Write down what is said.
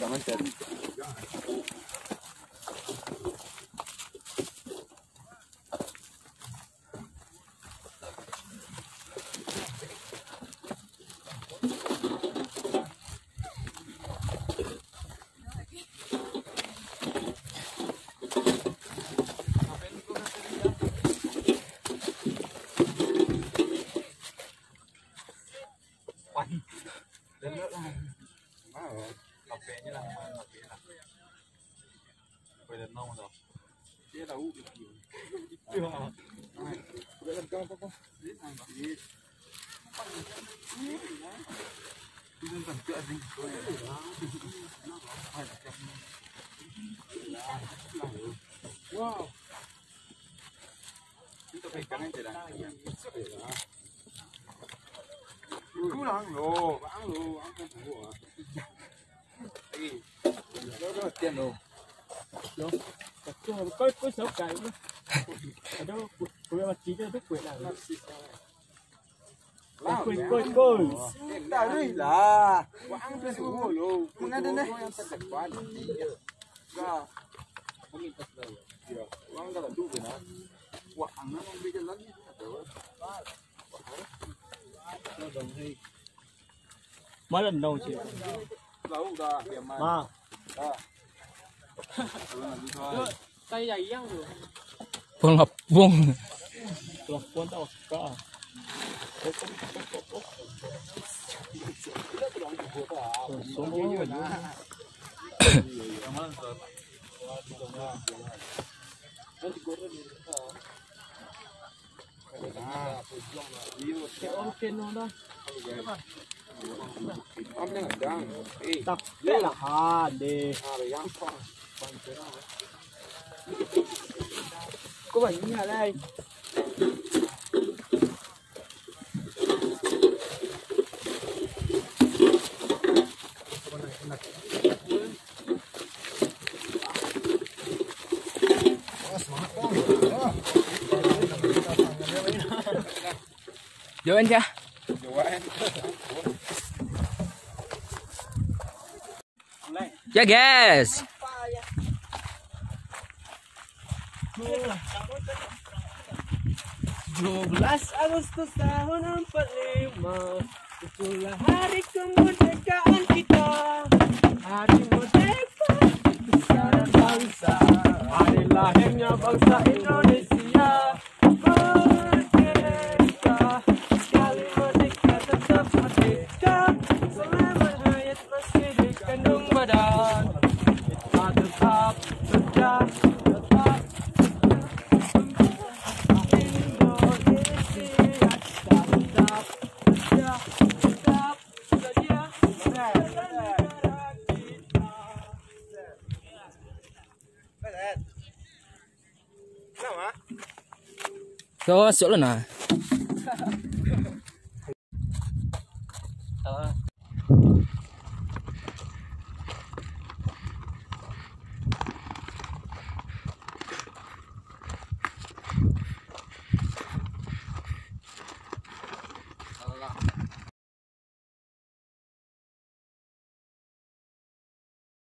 macet. Đến nữa là lọc vẽ như là lọc vẽ là vậy là nâu rồi thế là u chưa hả vậy là con đến hàng bạc gì đi lên gần tựa gì wow chúng ta phải cắn anh thế này cứ là ăn đồ ăn không đủ à đó tiền đồ đó có số cái nữa đó cuối mà chỉ cho thức quệ là coi tại đây là ăn cái đủ rồi không nghe đến đấy ăn tất cả quán ra không nhìn thật rồi ăn cái là đủ rồi đó quảng nó không biết cái lớn như thế nào mới lần đầu chị mà tay dày nhau rồi Phương Lập Vuông lọc quân tao có số bốn rồi Ông đang ở đang tập đây là hà đề có phải như nhà đây vô anh chưa yeah guys 12 Agustus tahun 45 itulah hari kemerdekaan kita hari merdeka besar bangsa hari lahirnya bangsa Indonesia merdeka sekali merdeka tetap merdeka selamat hayat masih dikandung badan kita tetap tetap có sữa lần nào